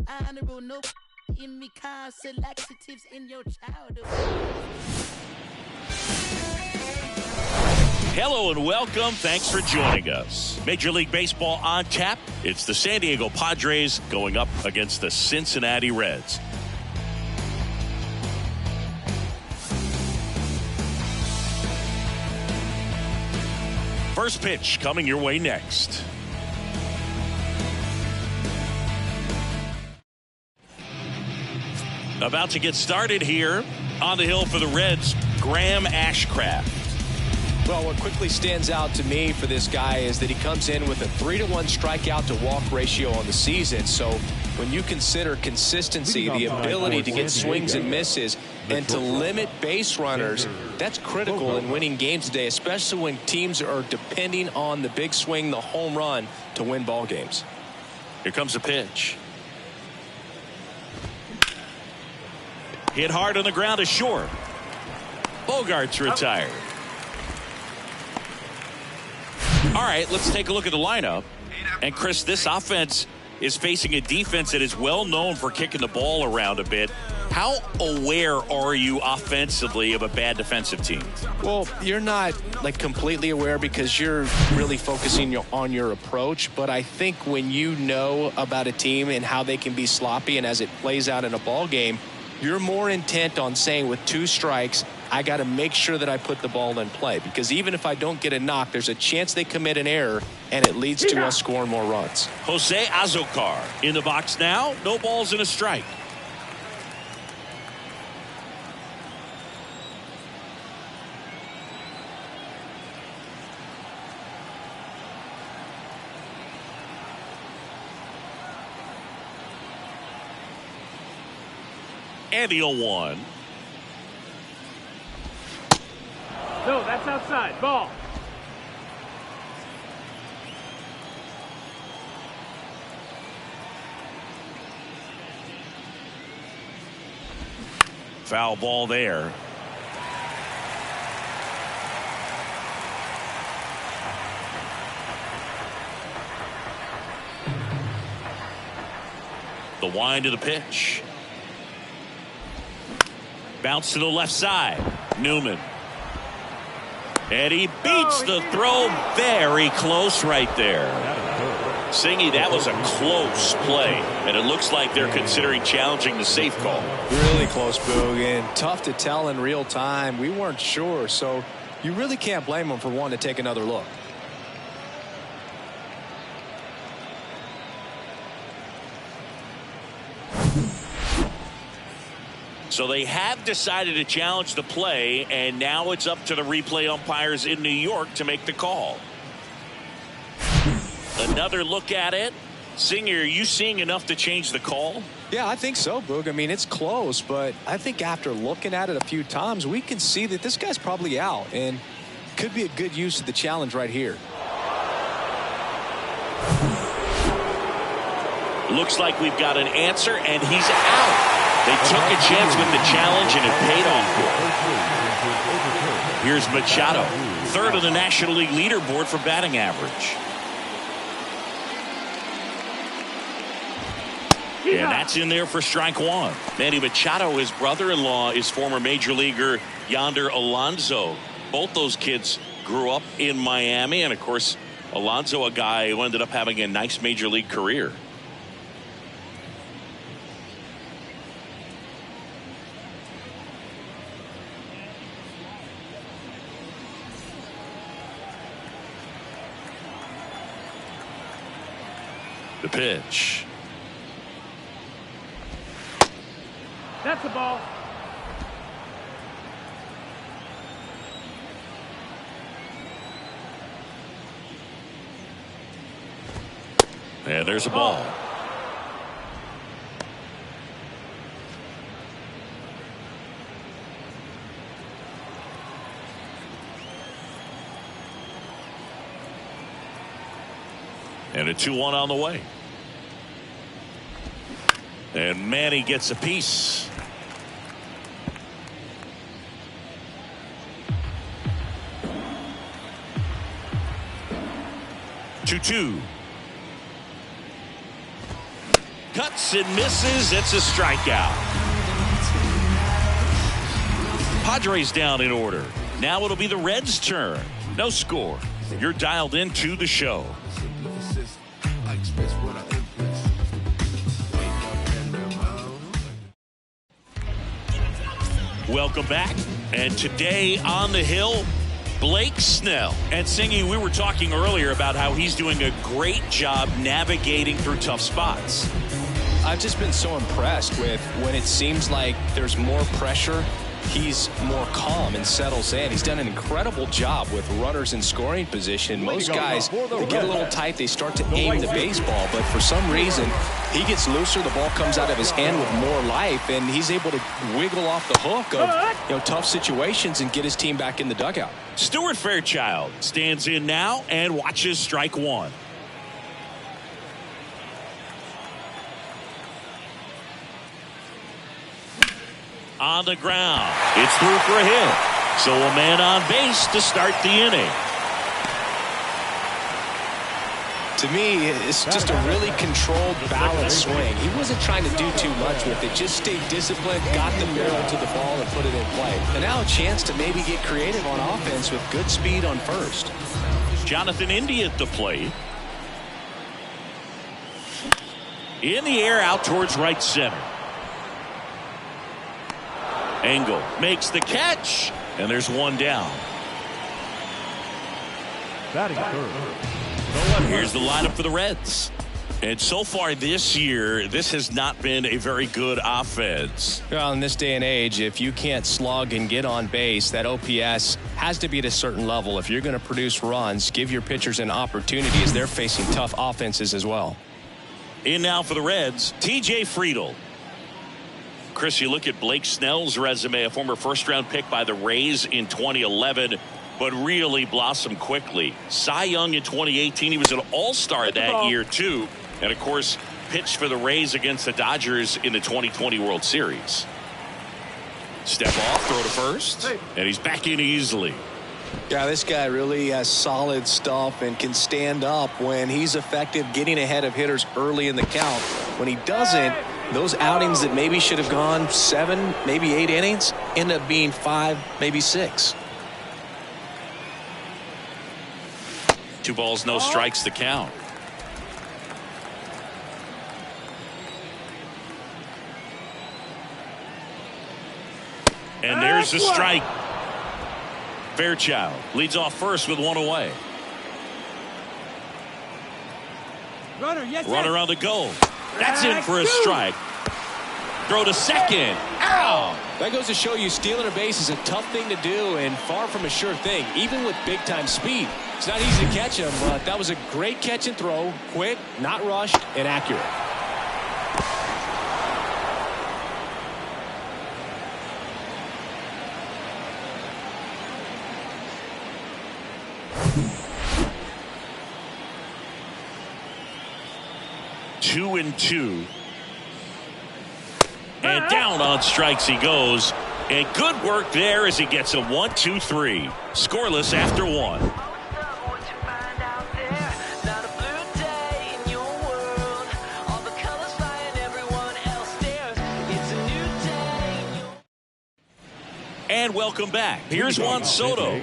Honorable, no in me, cause laxatives in your childhood. Hello and welcome. Thanks for joining us. Major League Baseball on tap. It's the San Diego Padres going up against the Cincinnati Reds. First pitch coming your way next. About to get started here on the hill for the Reds, Graham Ashcraft. Well, what quickly stands out to me for this guy is that he comes in with a 3-to-1 strikeout to walk ratio on the season. So when you consider consistency, the ability to get swings and misses, and to limit base runners, that's critical in winning games today, especially when teams are depending on the big swing, the home run, to win ball games. Here comes the pitch. Hit hard on the ground is short. Bogart's retired. All right, let's take a look at the lineup. And Chris, this offense is facing a defense that is well known for kicking the ball around a bit. How aware are you offensively of a bad defensive team? Well, you're not like completely aware because you're really focusing on your approach. But I think when you know about a team and how they can be sloppy and as it plays out in a ball game, you're more intent on saying with 2 strikes, I got to make sure that I put the ball in play. Because even if I don't get a knock, there's a chance they commit an error, and it leads to us scoring more runs. Jose Azocar in the box now. No balls and a strike. And the 0-1. No, that's outside. Ball. Foul ball there. The wind of the pitch. Bounce to the left side. Newman. And he beats the throw. Very close right there. Singy, that was a close play. And it looks like they're considering challenging the safe call. Really close, Boog, and tough to tell in real time. We weren't sure, so you really can't blame them for wanting to take another look. So they have decided to challenge the play, and now it's up to the replay umpires in New York to make the call. Another look at it. Singer, are you seeing enough to change the call? Yeah, I think so, Boog. I mean, it's close, but I think after looking at it a few times, we can see that this guy's probably out, and could be a good use of the challenge right here. Looks like we've got an answer, and he's out. They took a chance with the challenge, and it paid off. Here's Machado, third on the National League leaderboard for batting average. And that's in there for strike 1. Manny Machado, his brother-in-law, is former major leaguer Yonder Alonso. Both those kids grew up in Miami, and of course, Alonso, a guy who ended up having a nice major league career. The pitch. That's the ball. And there's a ball. And a 2-1 on the way. And Manny gets a piece. Two. Cuts swings and misses. It's a strikeout. Padres down in order. Now it'll be the Reds' turn. No score. You're dialed into the show. Welcome back. And today on the Hill, Blake Snell. And Singy, we were talking earlier about how he's doing a great job navigating through tough spots. I've just been so impressed with when it seems like there's more pressure, he's more calm and settles in. He's done an incredible job with runners in scoring position. Most guys, they get a little tight, they start to aim the baseball, but for some reason, he gets looser, the ball comes out of his hand with more life, and he's able to wiggle off the hook of tough situations and get his team back in the dugout. Stuart Fairchild stands in now and watches strike one. On the ground. It's through for a hit. So a man on base to start the inning. To me, it's just a really controlled, balanced swing. He wasn't trying to do too much with it. Just stayed disciplined, got the barrel to the ball, and put it in play. And now a chance to maybe get creative on offense with good speed on first. Jonathan Indy at the plate. In the air, out towards right center. Engel makes the catch, and there's one down. Batting third. Here's the lineup for the Reds. And so far this year, this has not been a very good offense. Well, in this day and age, if you can't slug and get on base, that OPS has to be at a certain level. If you're going to produce runs, give your pitchers an opportunity as they're facing tough offenses as well. In now for the Reds, TJ Friedl. Chris, you look at Blake Snell's resume, a former first-round pick by the Rays in 2011, but really blossomed quickly. Cy Young in 2018, he was an all-star that year, too. And, of course, pitched for the Rays against the Dodgers in the 2020 World Series. Step off, throw to first, and he's back in easily. Yeah, this guy really has solid stuff and can stand up when he's effective getting ahead of hitters early in the count. When he doesn't, those outings that maybe should have gone 7, maybe 8 innings end up being 5, maybe 6. 2 balls, no strikes, the count. And there's the strike. Fairchild leads off first with 1 away. Runner on the go. That's in for a strike. Throw to second. Ow! That goes to show you stealing a base is a tough thing to do and far from a sure thing, even with big-time speed. It's not easy to catch him, but that was a great catch and throw. Quick, not rushed, and accurate. Two and 2. And down on strikes he goes. And good work there as he gets a 1-2-3. Scoreless after 1. And welcome back. Here's Juan Soto.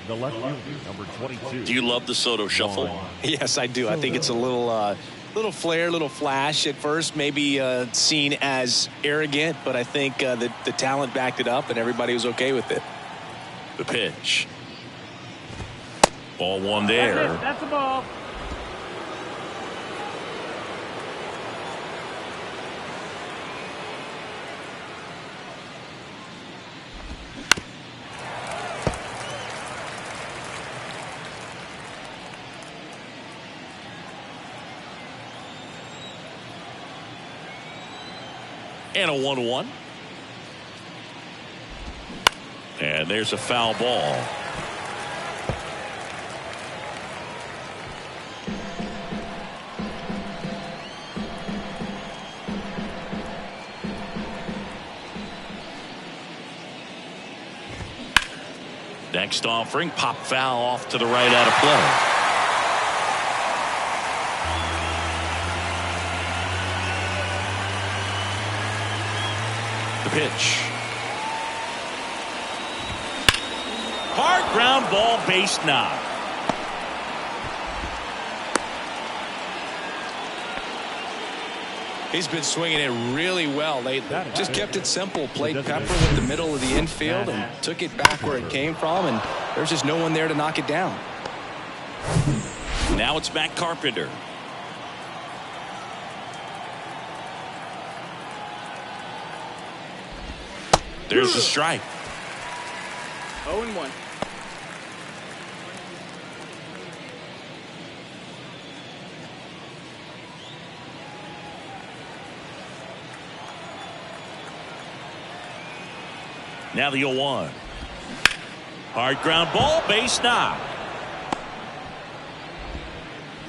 The left fielder, number 22. Do you love the Soto shuffle? Yes, I do. I think it's a little flair, little flash at first, maybe seen as arrogant, but I think the talent backed it up and everybody was okay with it. The pitch. Ball one there. That's a ball. And a 1-1. And there's a foul ball. Next offering, pop foul off to the right out of play. The pitch. Hard ground ball, base knock. He's been swinging it really well lately. Just kept it simple. Played Pepper with the middle of the infield and took it back where it came from, and there's just no one there to knock it down. Now it's Matt Carpenter. There's the strike. 0-1. Now the 0-1. Hard ground ball, base knock.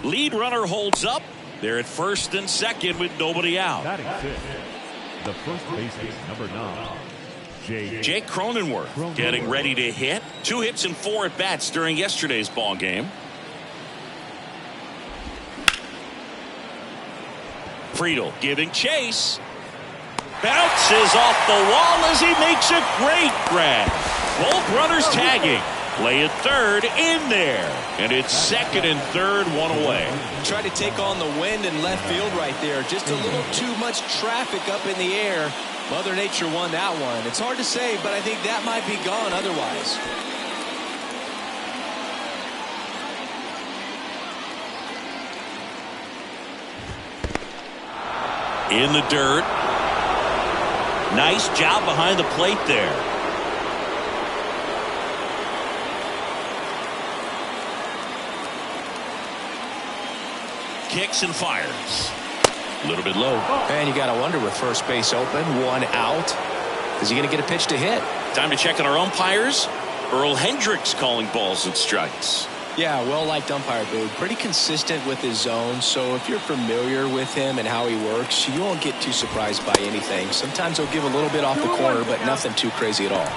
Lead runner holds up. They're at first and second with nobody out. Batting fifth, the first baseman, number 9. Jake Cronenworth getting ready to hit. 2 hits and 4 at bats during yesterday's ball game. Friedel giving chase. Bounces off the wall as he makes a great grab. Both runners tagging. Play at third, in there. And it's second and third, 1 away. Tried to take on the wind in left field right there. Just a little too much traffic up in the air. Mother Nature won that one. It's hard to say, but I think that might be gone otherwise. In the dirt. Nice job behind the plate there. Kicks and fires. A little bit low. And you got to wonder with first base open, 1 out. Is he going to get a pitch to hit? Time to check on our umpires. Earl Hendricks calling balls and strikes. Yeah, well-liked umpire, dude. Pretty consistent with his zone, so if you're familiar with him and how he works, you won't get too surprised by anything. Sometimes he'll give a little bit off the corner, but nothing too crazy at all.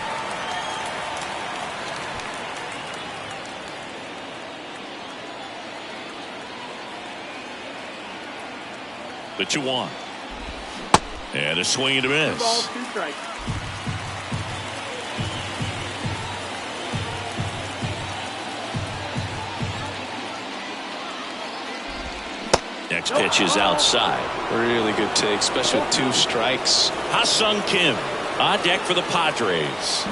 The 2-1. And a swing and a miss. 2 balls, 2 strikes. Next pitch is outside. Really good take, especially with 2 strikes. Ha-Sung Kim on deck for the Padres.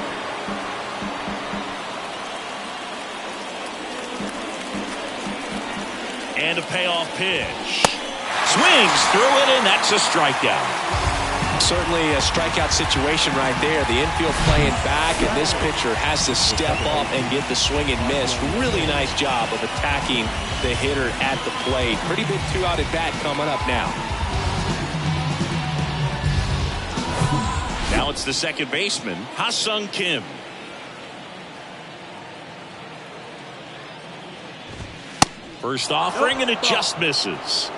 And a payoff pitch. Swings through it, and that's a strikeout. Certainly a strikeout situation right there. The infield playing back, and this pitcher has to step up and get the swing and miss. Really nice job of attacking the hitter at the plate. Pretty big 2-out at bat coming up now. Now it's the second baseman, Ha-Sung Kim. First offering, and it just misses.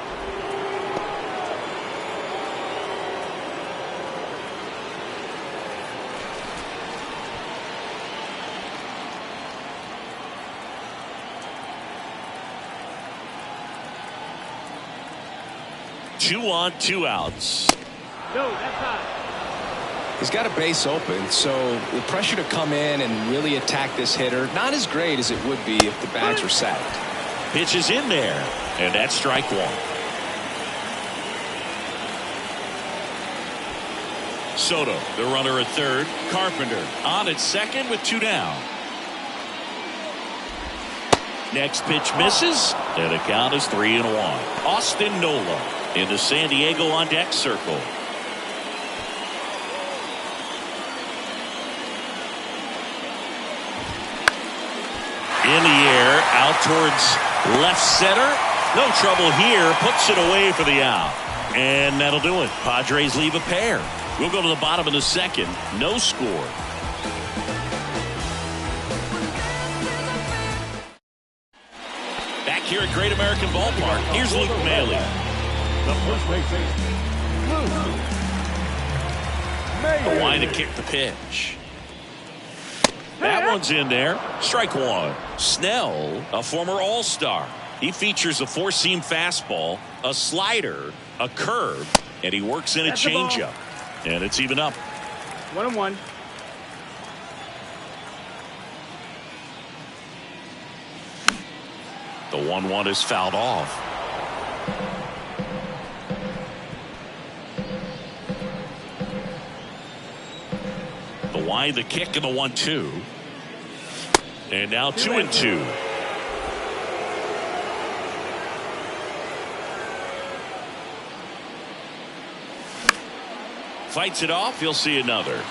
Two on, 2 outs. No, that's high. He's got a base open, so the pressure to come in and really attack this hitter, not as great as it would be if the bags were sacked. Pitch is in there, and that's strike 1. Soto, the runner at third. Carpenter on at second with 2 down. Next pitch misses, and the count is 3-1. Austin Nola in the San Diego on deck circle. In the air, out towards left center. No trouble here. Puts it away for the out. And that'll do it. Padres leave a pair. We'll go to the bottom of the second. No score. Back here at Great American Ballpark, here's Luke Maile. The first baseman, Luke Maile. The line to kick the pitch. That one's in there. Strike 1. Snell, a former All-Star. He features a 4-seam fastball, a slider, a curve, and he works in a changeup. And it's even up. 1-1. The 1-1 is fouled off. The wide, the kick, and the 1-2. And now 2-2. Fights it off. He'll see another.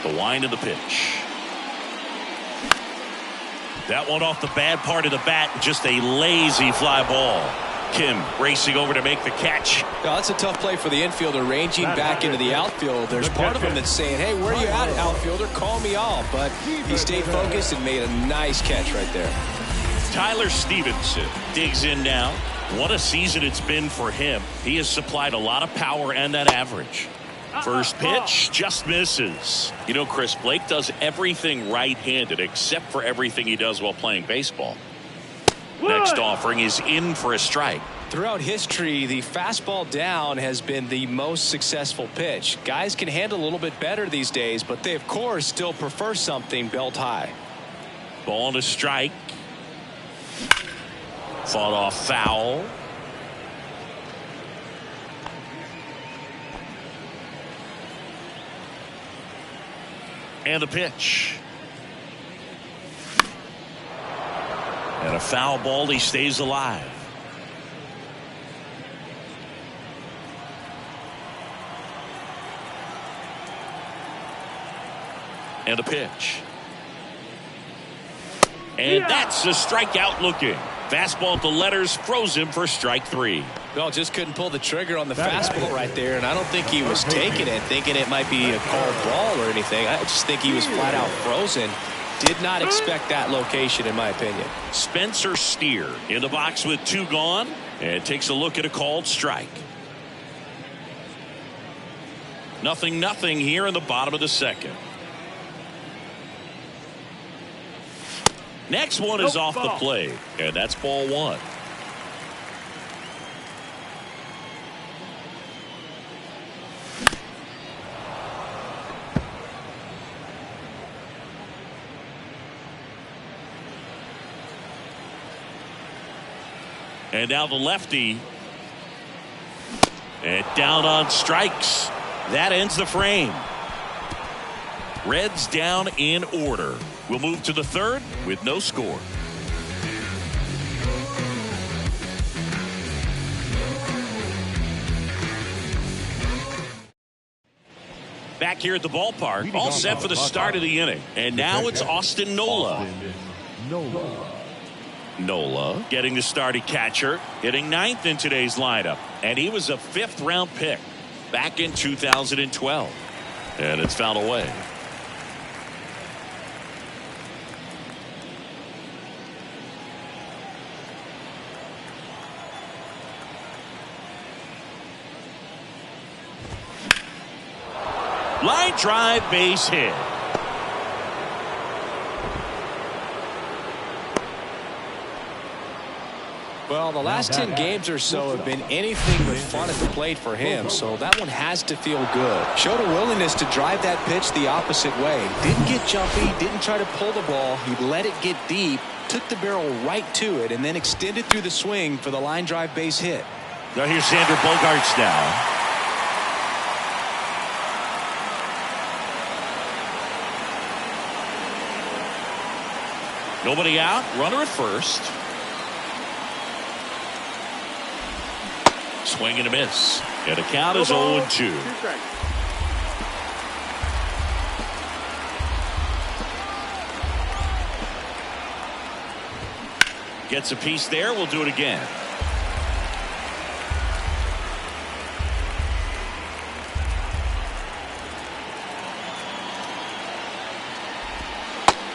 The wind of the pitch. That one off the bad part of the bat. Just a lazy fly ball. Kim racing over to make the catch. Well, that's a tough play for the infielder, ranging back into the outfield. There's part of him that's saying, hey, where are you at, outfielder? Call me off. But he stayed focused and made a nice catch right there. Tyler Stevenson digs in now. What a season it's been for him. He has supplied a lot of power and that average. First pitch just misses. You know, Chris, Blake does everything right-handed except for everything he does while playing baseball. Next offering is in for a strike. Throughout history, the fastball down has been the most successful pitch. Guys can handle a little bit better these days, but they, of course, still prefer something belt high. Ball to strike. Fought off foul. And the pitch. And a foul ball. He stays alive. And a pitch. And that's a strikeout looking. Fastball at the letters froze him for strike 3. Well, just couldn't pull the trigger on the fastball right there, and I don't think he was taking it, thinking it might be a called ball or anything. I just think he was flat out frozen. Did not expect that location, in my opinion. Spencer Steer in the box with 2 gone, and takes a look at a called strike. 0-0 here in the bottom of the second. Next one is off the plate, and that's ball 1. And now the lefty. And down on strikes. That ends the frame. Reds down in order. We'll move to the third with no score. Back here at the ballpark, all set for the start of the inning. And now it's Austin Nola. Nola getting the starting catcher, hitting 9th in today's lineup. And he was a 5th-round pick back in 2012. And it's fouled away. Line drive, base hit. Well, the last 10 games or so have been anything but fun at the plate for him, so that one has to feel good. Showed a willingness to drive that pitch the opposite way. Didn't get jumpy, didn't try to pull the ball. He let it get deep, took the barrel right to it, and then extended through the swing for the line drive base hit. Now here's Xander Bogaerts now. Nobody out, runner at first. Swing and a miss. And the count is 0-2. Gets a piece there. We'll do it again.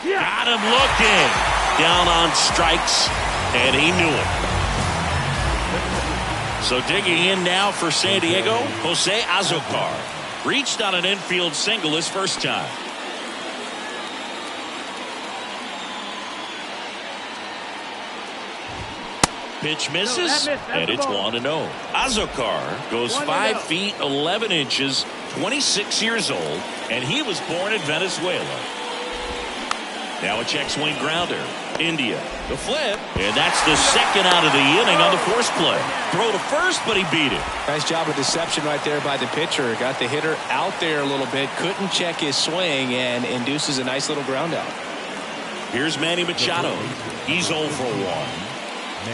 Got him looking. Down on strikes, and he knew it. So digging in now for San Diego, Jose Azocar. Reached on an infield single his first time. Pitch misses, and it's 1-0. Azocar goes 5 feet 11 inches, 26 years old, and he was born in Venezuela. Now a check swing grounder. India, the flip, and that's the second out of the inning on the force play. Throw to first, but he beat it. Nice job of deception right there by the pitcher. Got the hitter out there a little bit, couldn't check his swing, and induces a nice little ground out. Here's Manny Machado. He's 0 for 1.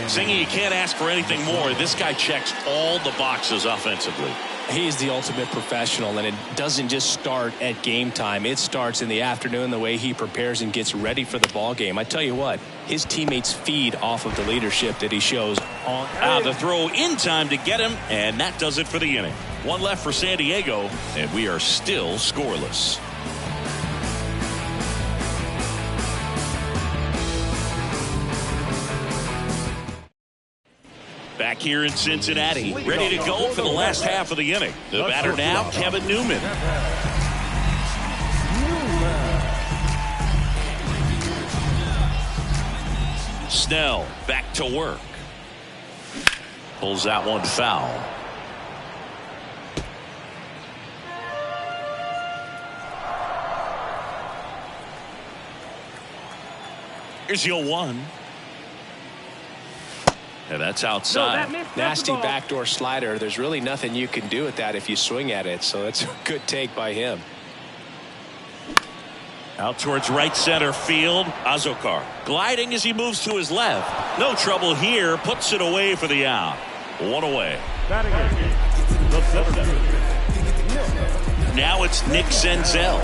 Singy, you can't ask for anything more. This guy checks all the boxes offensively. He's the ultimate professional, and it doesn't just start at game time. It starts in the afternoon, the way he prepares and gets ready for the ball game. I tell you what, his teammates feed off of the leadership that he shows on. The throw in time to get him, and that does it for the inning. One left for San Diego, and we are still scoreless. Back here in Cincinnati, ready to go for the last half of the inning. The batter now, Kevin Newman. Snell back to work. Pulls that one foul. Here's your 1. And that's outside. Nasty backdoor slider. There's really nothing you can do with that if you swing at it. So it's a good take by him. Out towards right center field. Azocar gliding as he moves to his left. No trouble here. Puts it away for the out. 1 away. Now it's Nick Senzel.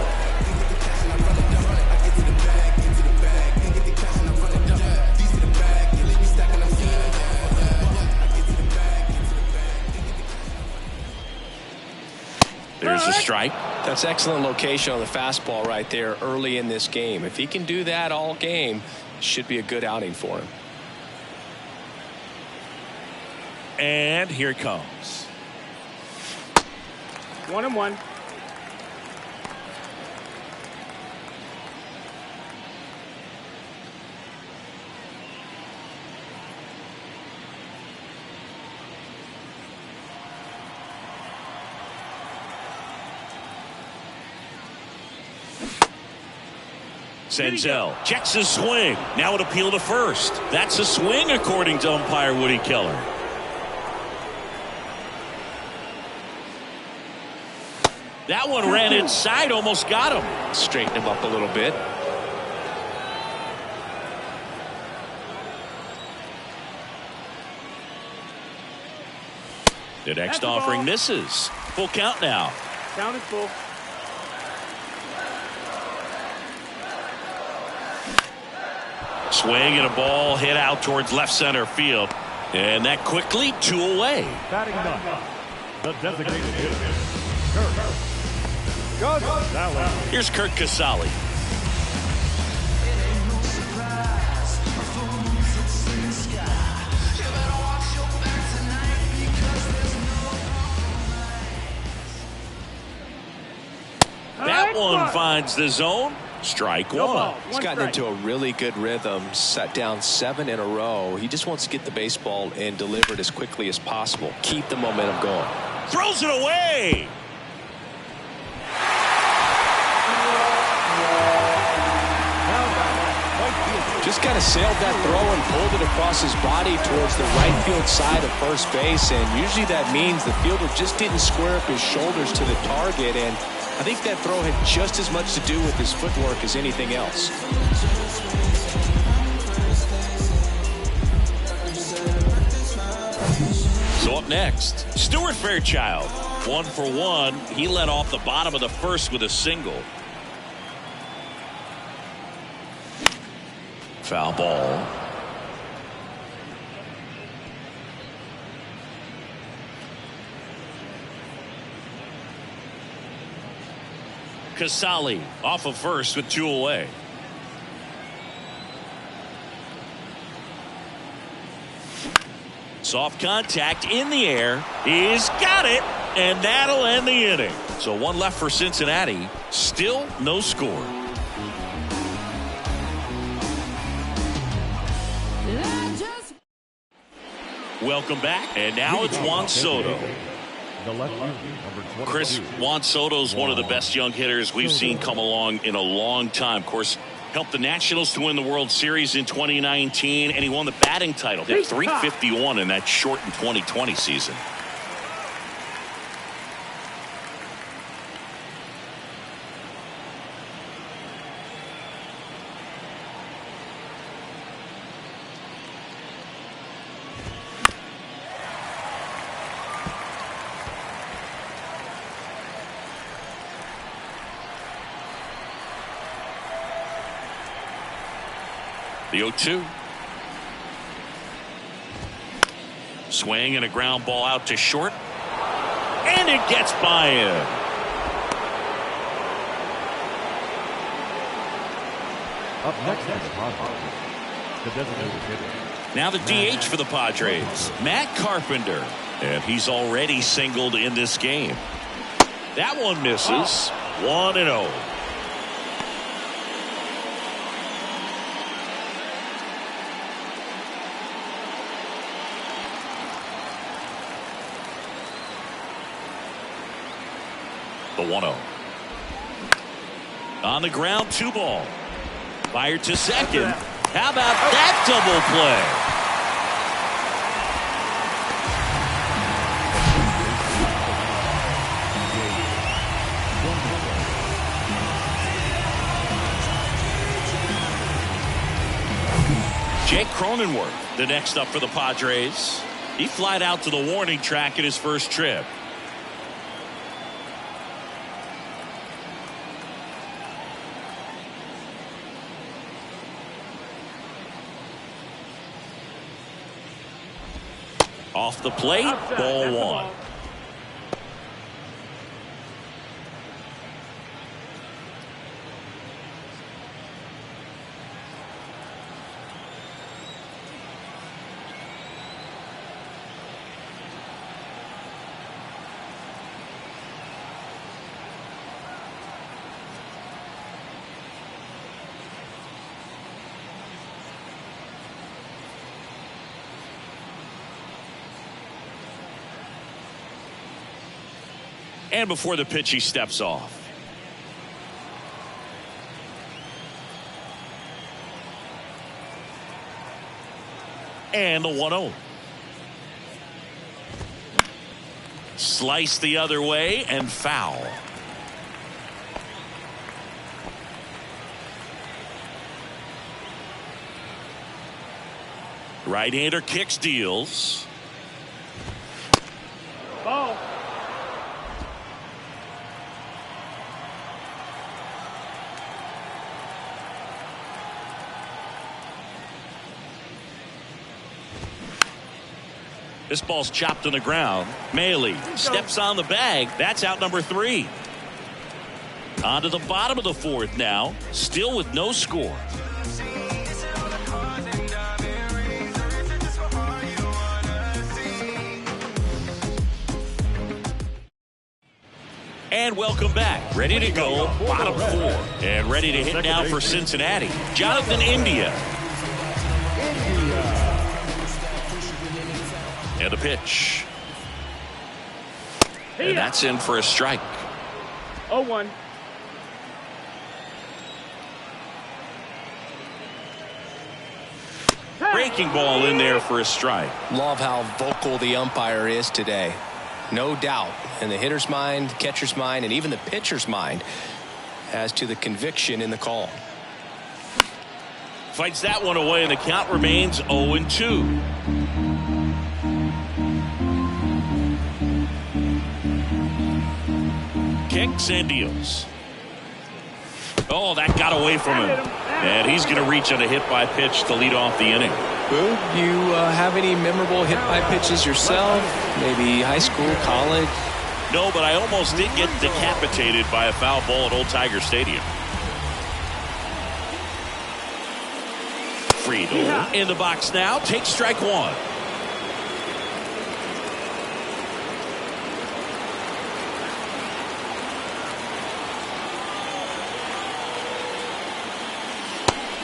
There's a strike. That's excellent location on the fastball right there early in this game. If he can do that all game, should be a good outing for him. And here it comes. 1-1. Senzel checks his swing. Now an appeal to first. That's a swing according to umpire Woody Keller. That one ran inside, almost got him. Straighten him up a little bit. The next offering misses. Full count now. Count is full. Swing and a ball hit out towards left center field. And that quickly 2 away. Batting none. The designated hitter, Kurt Casale. Here's Kurt Casale. That one finds the zone. Strike 1. He's gotten into a really good rhythm, set down 7 in a row. He just wants to get the baseball and deliver it as quickly as possible. Keep the momentum going. Throws it away. Just kind of sailed that throw and pulled it across his body towards the right field side of first base. And usually that means the fielder just didn't square up his shoulders to the target. And I think that throw had just as much to do with his footwork as anything else. So up next, Stuart Fairchild. 1 for 1. He led off the bottom of the first with a single. Foul ball. Casale off of first with 2 away. Soft contact in the air. He's got it, and that'll end the inning. So one left for Cincinnati. Still no score. Welcome back, and now it's Juan Soto. Chris, Juan Soto's one of the best young hitters we've seen come along in a long time. Of course, helped the Nationals to win the World Series in 2019, and he won the batting title. Hit .351 in that shortened 2020 season. The 0-2. Swing and a ground ball out to short. And it gets by him. Up next is the designated hitter. Now the DH for the Padres, Matt Carpenter. And he's already singled in this game. That one misses. 1-0. The 1-0. On the ground, 2 ball. Fired to second. How about that double play? Jake Cronenworth, the next up for the Padres. He flied out to the warning track in his first trip. Off the plate, ball 1. And before the pitch, he steps off. And the 1-0. Slice the other way and foul. Right-hander kicks, deals. Ball. This ball's chopped on the ground. Maley steps on the bag. That's out number 3. On to the bottom of the 4th now. Still with no score. And welcome back. Ready to go. Bottom 4. And ready to hit now for Cincinnati. Jonathan India. And a pitch. And that's in for a strike. 0-1. Breaking ball in there for a strike. Love how vocal the umpire is today. No doubt in the hitter's mind, catcher's mind, and even the pitcher's mind as to the conviction in the call. Fights that one away, and the count remains 0-2. Kicks and deals. Oh, that got away from him. And he's going to reach on a hit by pitch to lead off the inning. Boog, you have any memorable hit by pitches yourself? Maybe high school, college? No, but I almost did get decapitated by a foul ball at Old Tiger Stadium. Friedel in the box now. Takes strike 1.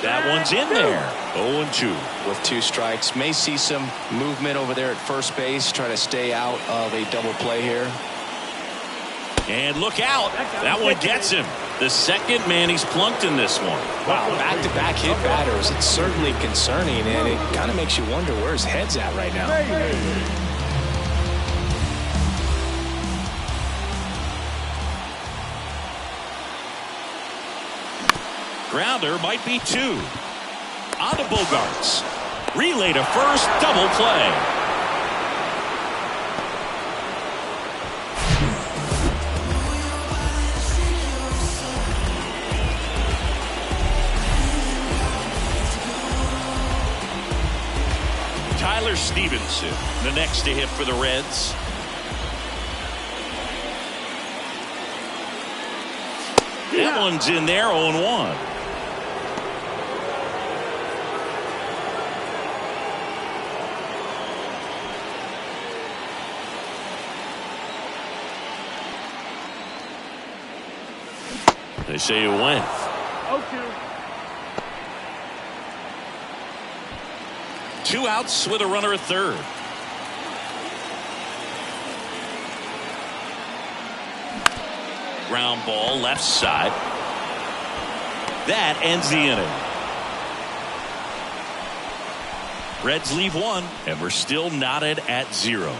That one's in there. 0-2. With 2 strikes. May see some movement over there at first base. Try to stay out of a double play here. And look out. That one gets him. The second man he's plunked in this one. Wow, back-to-back hit batters. It's certainly concerning, and it kind of makes you wonder where his head's at right now. Grounder might be 2. On to Bogarts. Relay to first, double play. Tyler Stevenson, the next to hit for the Reds. That one's in there, 0-1. They say it went. 0-2. 2 outs with a runner at third. Ground ball left side. That ends the inning. Reds leave 1, and we're still knotted at 0.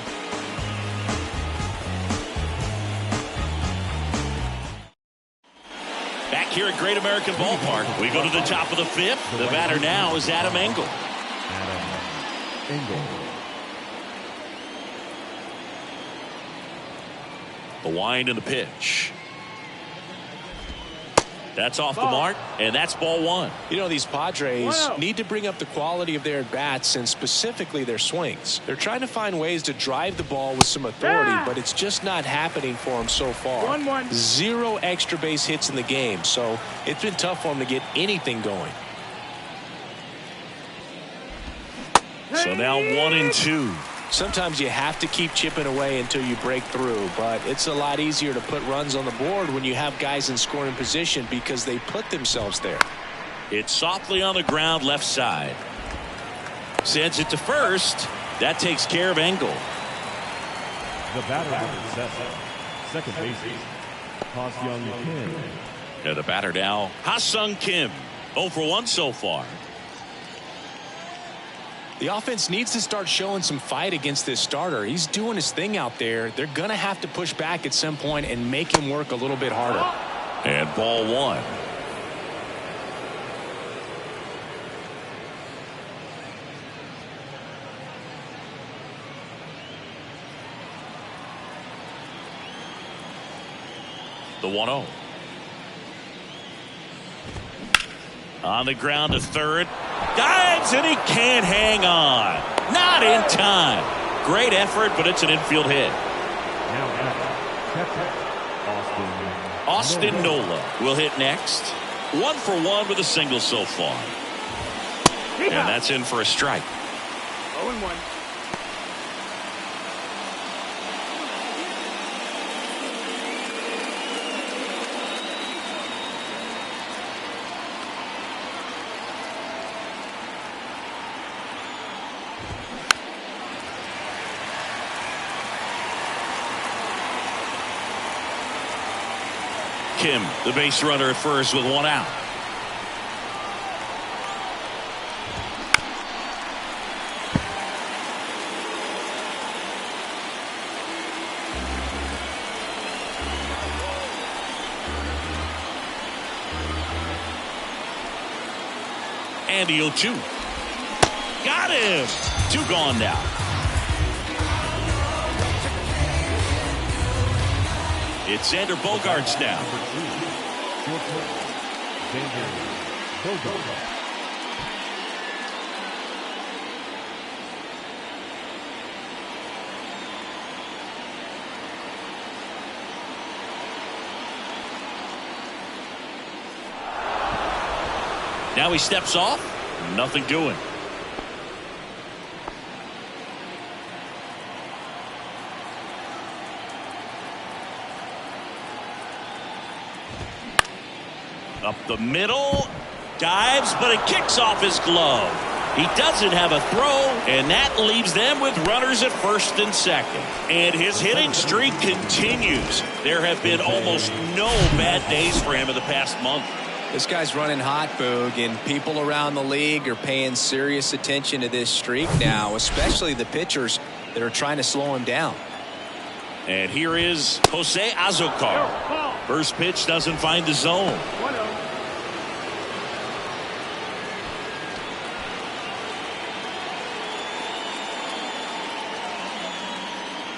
Back here at Great American Ballpark, we go to the top of the 5th. The batter now is Adam Engel. The wind and the pitch. That's off the mark, and that's ball 1. You know, these Padres need to bring up the quality of their at-bats and specifically their swings. They're trying to find ways to drive the ball with some authority, but it's just not happening for them so far. 1-1. 0 extra base hits in the game, so it's been tough for them to get anything going. So now 1-2. Sometimes you have to keep chipping away until you break through, but it's a lot easier to put runs on the board when you have guys in scoring position because they put themselves there. It's softly on the ground left side. Sends it to first. That takes care of Engel. The batter on second base, Ha-Seong Kim. And the batter now, Ha-Seong Kim. 0 for 1 so far. The offense needs to start showing some fight against this starter. He's doing his thing out there. They're going to have to push back at some point and make him work a little bit harder. And ball 1. The 1-0. On the ground to third. Dives, and he can't hang on. Not in time. Great effort, but it's an infield hit. Now Austin Nola will hit next. 1 for 1 with a single so far. And that's in for a strike. 0-1. Kim, the base runner at first with 1 out. And the 0-2. Got him. 2 gone now. It's Xander Bogaerts now. Now he steps off. Nothing doing. Up the middle. Dives, but it kicks off his glove. He doesn't have a throw, and that leaves them with runners at first and second. And his hitting streak continues. There have been almost no bad days for him in the past month. This guy's running hot, Boog, and people around the league are paying serious attention to this streak now, especially the pitchers that are trying to slow him down. And here is Jose Azocar. First pitch doesn't find the zone. 1-0.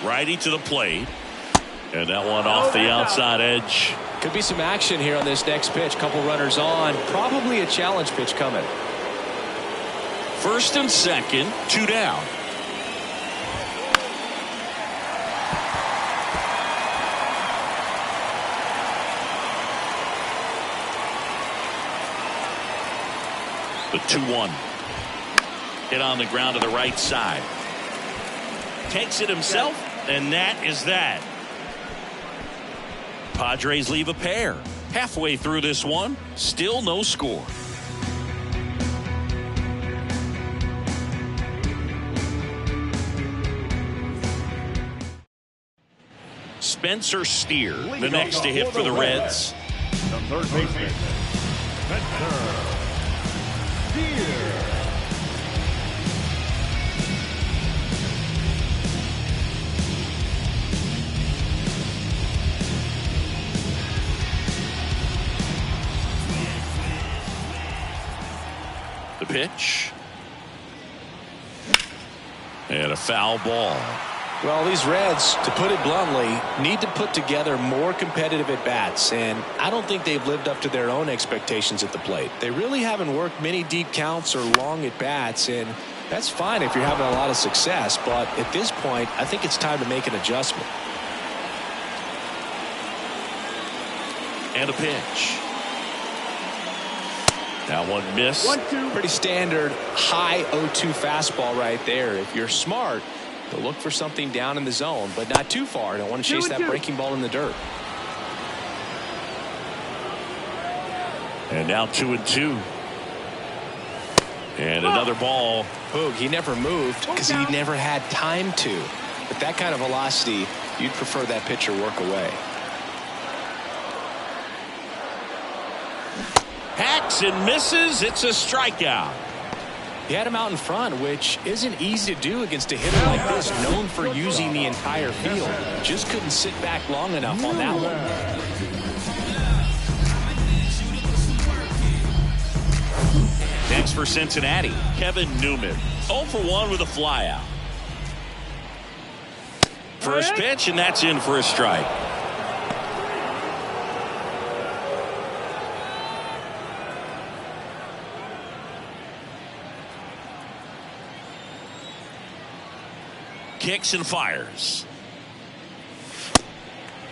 Righty to the plate. And that one off the outside edge. Could be some action here on this next pitch. Couple runners on. Probably a challenge pitch coming. First and second, 2 down. The 2-1. Hit on the ground to the right side. Takes it himself, and that is that. Padres leave a pair. Halfway through this one, still no score. Spencer Steer, the next to hit for the Reds. The third baseman, Spencer Steer. The pitch. And a foul ball. Well, these Reds, to put it bluntly, need to put together more competitive at-bats, and I don't think they've lived up to their own expectations at the plate. They really haven't worked many deep counts or long at-bats, and that's fine if you're having a lot of success, but at this point, I think it's time to make an adjustment. And a pitch. That one missed. 1-2. Pretty standard high 0-2 fastball right there. If you're smart, you'll look for something down in the zone, but not too far. Don't want to chase that breaking ball in the dirt. And now 2-2. And another ball. Boog, he never moved because he never had time to. But that kind of velocity, you'd prefer that pitcher work away. Hacks and misses. It's a strikeout. He had him out in front, which isn't easy to do against a hitter like this, known for using the entire field. Just couldn't sit back long enough on that one. Next for Cincinnati, Kevin Newman. 0 for 1 with a flyout. First pitch, and that's in for a strike. Kicks and fires.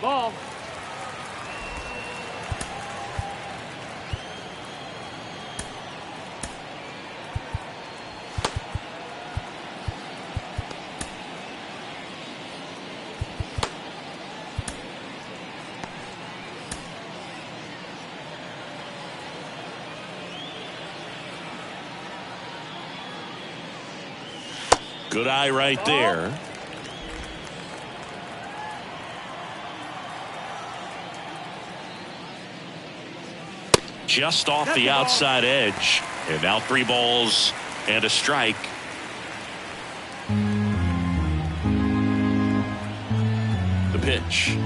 Ball. Good eye right there. Just off the outside edge. And now 3 balls and a strike. The pitch.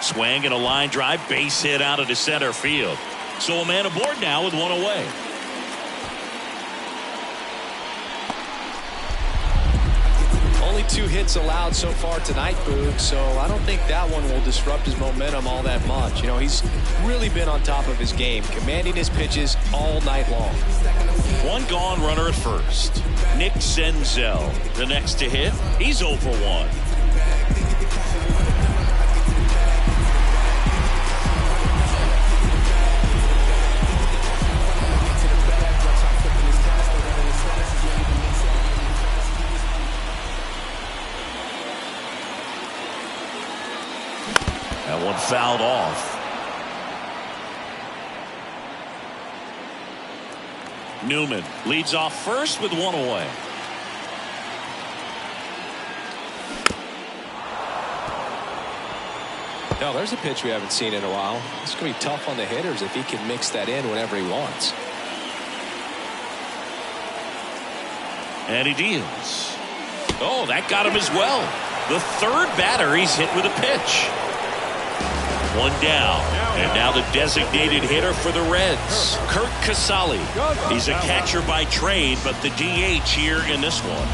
Swing and a line drive. Base hit out into center field. So a man aboard now with 1 away. Only 2 hits allowed so far tonight, Boog, so I don't think that one will disrupt his momentum all that much. You know, he's really been on top of his game, commanding his pitches all night long. 1 gone, runner at first. Nick Senzel, the next to hit. He's 0 for 1. That one fouled off. Newman leads off first with one away. No, there's a pitch we haven't seen in a while. It's going to be tough on the hitters if he can mix that in whenever he wants. And he deals. Oh, that got him as well. The third batter he's hit with a pitch. One down. And now the designated hitter for the Reds, Kurt Casale. He's a catcher by trade, but the DH here in this one.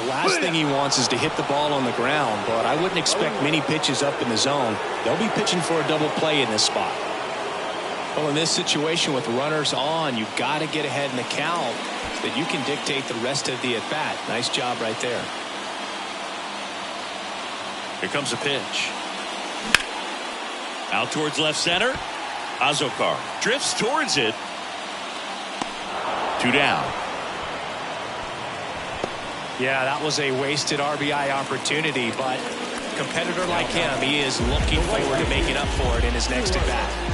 The last thing he wants is to hit the ball on the ground, but I wouldn't expect many pitches up in the zone. They'll be pitching for a double play in this spot. Well, in this situation with runners on, you've got to get ahead in the count so that you can dictate the rest of the at-bat. Nice job right there. Here comes a pitch. Out towards left center. Azokar drifts towards it. 2 down. Yeah, that was a wasted RBI opportunity, but a competitor like him, he is looking forward to making up for it in his next at-bat.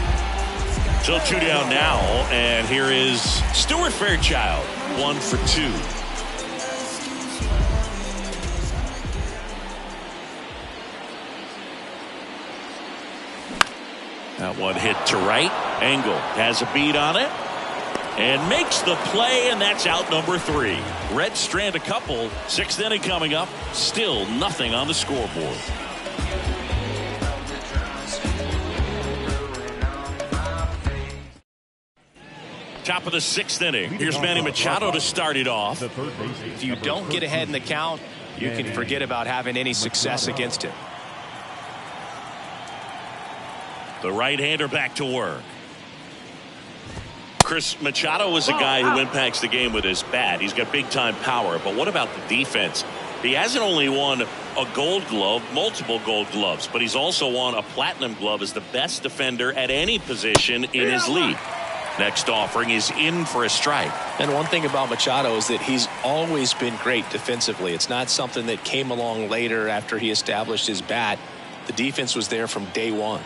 So 2 down now, and here is Stuart Fairchild, 1 for 2. That one hit to right. Engel has a beat on it and makes the play, and that's out number 3. Reds strand a couple. 6th inning coming up. Still nothing on the scoreboard. Top of the 6th inning. Here's Manny Machado to start it off. If you don't get ahead in the count, you can forget about having any success against him. The right-hander back to work. Chris, Machado is a guy who impacts the game with his bat. He's got big-time power, but what about the defense? He hasn't only won a gold glove, multiple gold gloves, but he's also won a platinum glove as the best defender at any position in his league. Next offering is in for a strike. And one thing about Machado is that he's always been great defensively. It's not something that came along later after he established his bat. The defense was there from day one.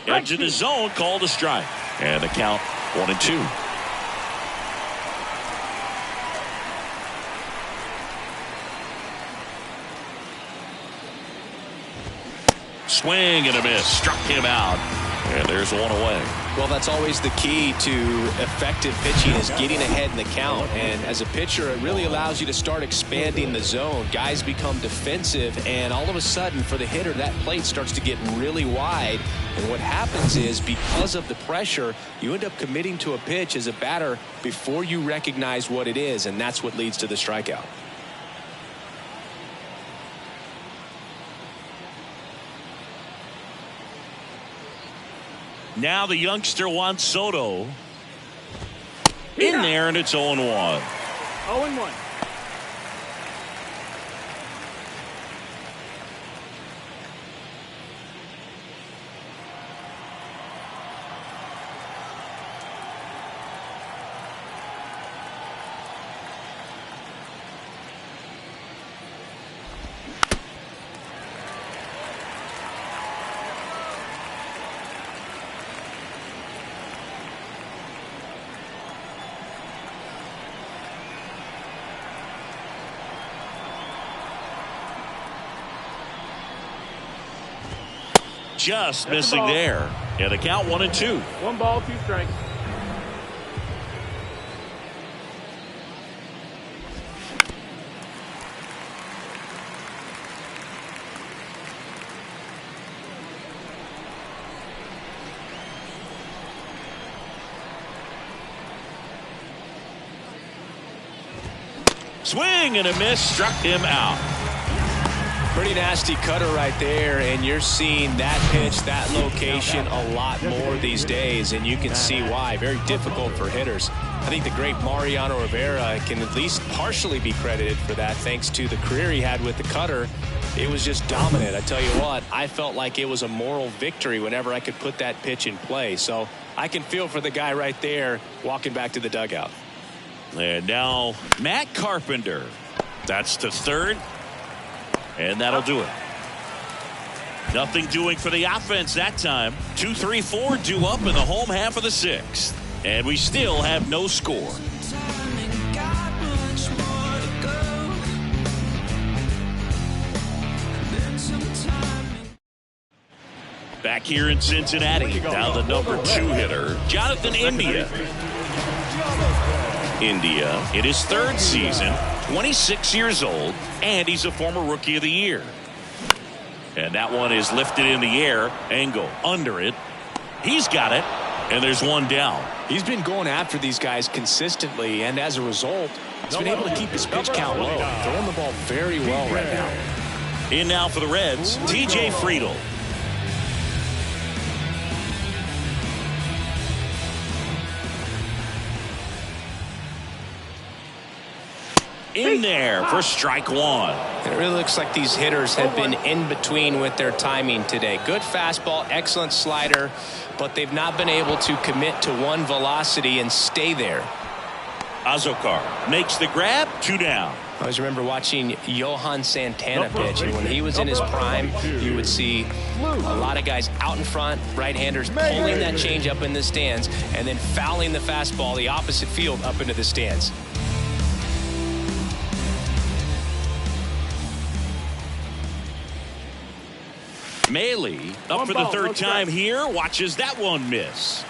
Edge of the zone, called a strike. And the count 1-2. Swing and a miss. Struck him out. And there's one away. Well, that's always the key to effective pitching, is getting ahead in the count. And as a pitcher, it really allows you to start expanding the zone. Guys become defensive, and all of a sudden, for the hitter, that plate starts to get really wide. And what happens is, because of the pressure, you end up committing to a pitch as a batter before you recognize what it is, and that's what leads to the strikeout. Now the youngster Juan Soto in there, and it's 0-1. 0-1. Just missing there. And the count 1-2. 1 ball, 2 strikes. Swing and a miss. Struck him out. Pretty nasty cutter right there, and you're seeing that pitch, that location a lot more these days, and you can see why. Very difficult for hitters. I think the great Mariano Rivera can at least partially be credited for that, thanks to the career he had with the cutter. It was just dominant. I tell you what, I felt like it was a moral victory whenever I could put that pitch in play. So I can feel for the guy right there walking back to the dugout. And now Matt Carpenter. That's to third. And that'll do it. Nothing doing for the offense that time. 2-3-4 due up in the home half of the sixth. And we still have no score. Back here in Cincinnati, now the number 2 hitter, Jonathan India. India in his 3rd season, 26 years old, and he's a former Rookie of the Year. And that one is lifted in the air. Engel under it. He's got it. And there's one down. He's been going after these guys consistently, and as a result, he's been able to keep his pitch count low. Throwing the ball very well right now. In now for the Reds, T.J. Friedl. In there for strike one. It really looks like these hitters have been in between with their timing today. Good fastball, excellent slider, but they've not been able to commit to one velocity and stay there. Azokar makes the grab, 2 down. I always remember watching Johan Santana pitch, and when he was in his prime, you would see a lot of guys out in front, right-handers pulling that change up in the stands, and then fouling the fastball the opposite field up into the stands. Maley up for the 3rd time here. Watches that one miss.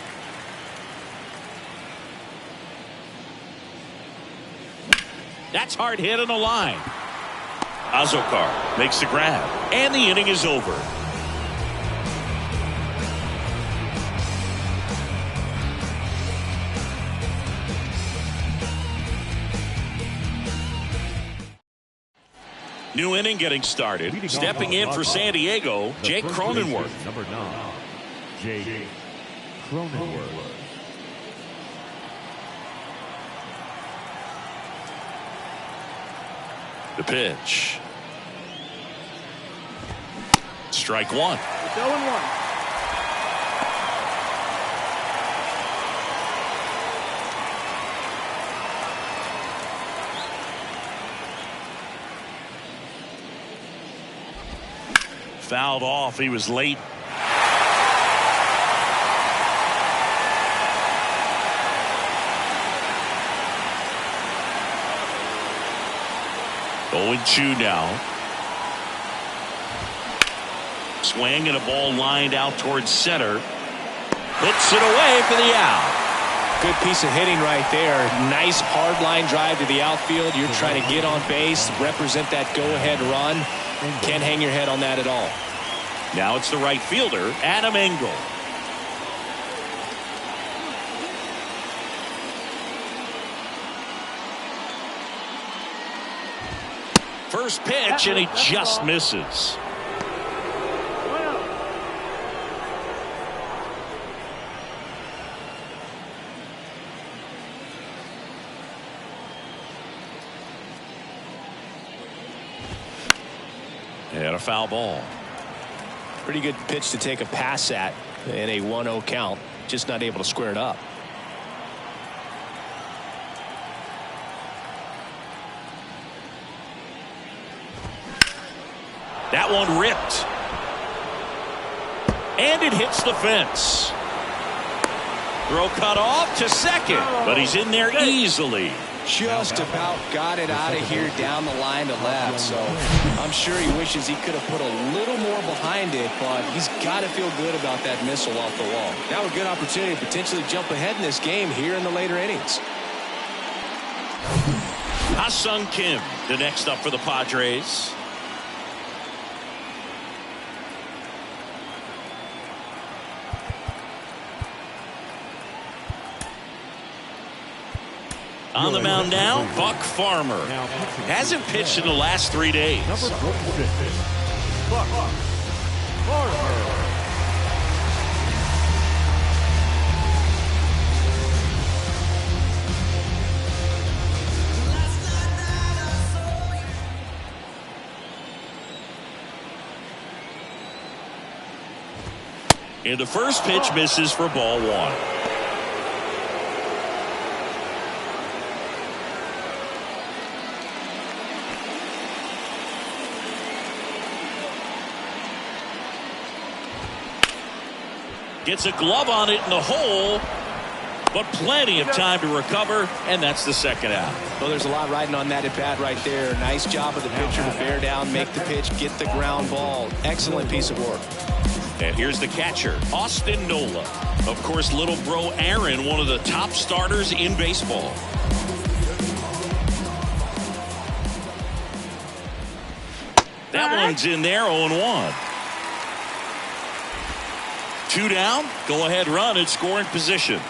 That's hard hit on the line. Azokar makes the grab. And the inning is over. New inning getting started. Stepping in for San Diego, Jake Cronenworth. Number 9, Jake Cronenworth. The pitch. Strike one. 0-1. Fouled off. He was late. Oh, 2 now. Swing and a ball lined out towards center. Hits it away for the out. Good piece of hitting right there. Nice hard line drive to the outfield. You're trying to get on base, represent that go-ahead run. Can't hang your head on that at all. Now it's the right fielder, Adam Engel. First pitch, and he just misses. And a foul ball. Pretty good pitch to take a pass at in a 1-0 count. Just not able to square it up. That one ripped. And it hits the fence. Throw cut off to second, but he's in there easily. Just about got it out of here down the line to left, so I'm sure he wishes he could have put a little more behind it, but he's got to feel good about that missile off the wall. Now a good opportunity to potentially jump ahead in this game here in the later innings. Ha-Sung Kim, the next up for the Padres. On the mound now, Buck Farmer. Hasn't pitched in the last 3 days. Number 46, Buck Farmer. And the first pitch misses for ball 1. Gets a glove on it in the hole, but plenty of time to recover, and that's the second out. Well, there's a lot riding on that at bat right there. Nice job of the pitcher to bear down, make the pitch, get the ground ball. Excellent piece of work. And here's the catcher, Austin Nola. Of course, little bro Aaron, one of the top starters in baseball. That one's in there, 0-1. 2 down, go ahead run in scoring position.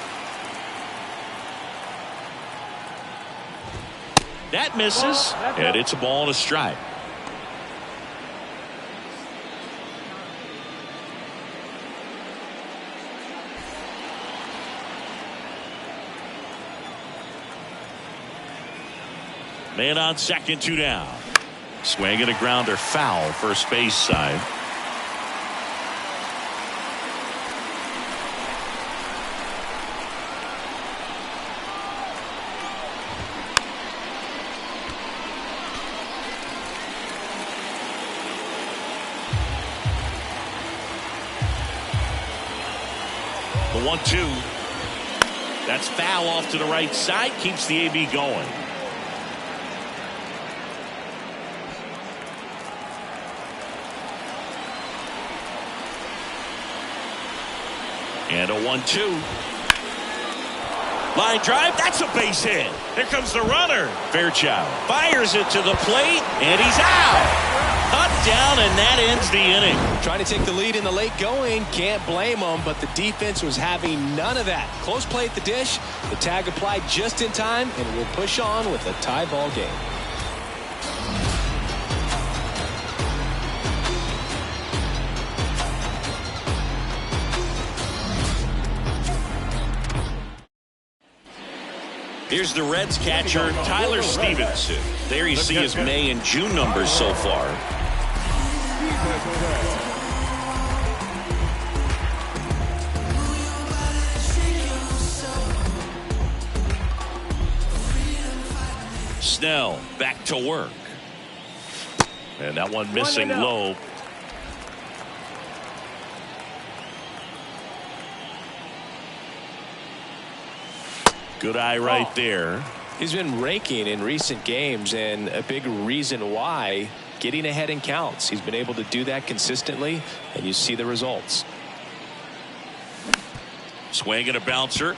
That misses, and it's a ball and a strike. Man on second, 2 down. Swing and a grounder, foul, first base side. The 1-2. That's foul off to the right side, keeps the AB going. And a 1-2. Line drive, that's a base hit. Here comes the runner. Fairchild fires it to the plate, and he's out. Cut down, and that ends the inning. Trying to take the lead in the late going, can't blame them, but the defense was having none of that. Close play at the dish, the tag applied just in time, and we'll push on with a tie ball game. Here's the Reds catcher, Tyler Stevenson. There you see his May and June numbers so far. Snell back to work. And that one missing low. Good eye right there. He's been raking in recent games, and a big reason why, getting ahead in counts. He's been able to do that consistently, and you see the results. Swing and a bouncer.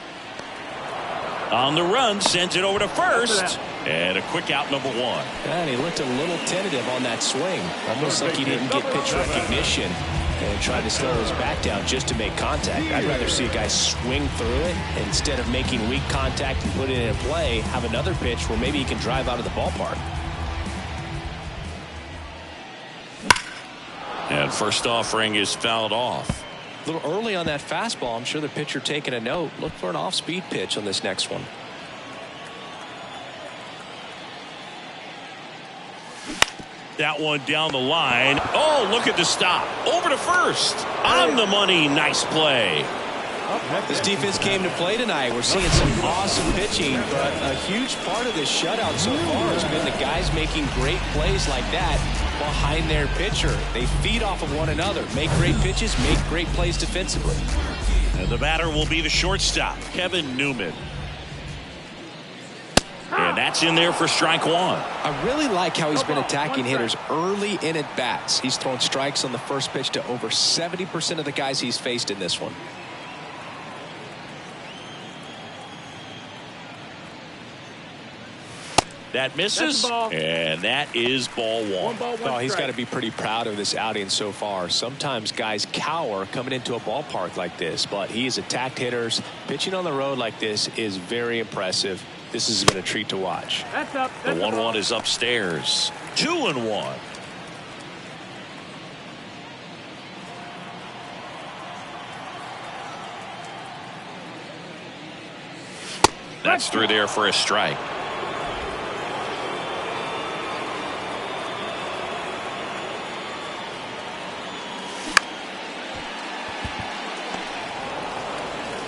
On the run, sends it over to first. And a quick out, number 1. And he looked a little tentative on that swing. Almost like he didn't get pitch recognition and tried to slow his bat down just to make contact. I'd rather see a guy swing through it instead of making weak contact and put it in play, have another pitch where maybe he can drive out of the ballpark. And first offering is fouled off. A little early on that fastball. I'm sure the pitcher taking a note. Look for an off-speed pitch on this next one. That one down the line. Oh, look at the stop. Over to first. On the money. Nice play. This defense came to play tonight. We're seeing some awesome pitching, but a huge part of this shutout so far has been the guys making great plays like that behind their pitcher. They feed off of one another, make great pitches, make great plays defensively. And the batter will be the shortstop, Kevin Newman. And that's in there for strike 1. I really like how he's been attacking hitters early in at bats. He's thrown strikes on the first pitch to over 70% of the guys he's faced in this one. That misses, and that is ball 1. Oh, he's got to be pretty proud of this outing so far. Sometimes guys cower coming into a ballpark like this, but he has attacked hitters. Pitching on the road like this is very impressive. This has been a treat to watch. The 1-1 is upstairs. 2-1. That's through there for a strike.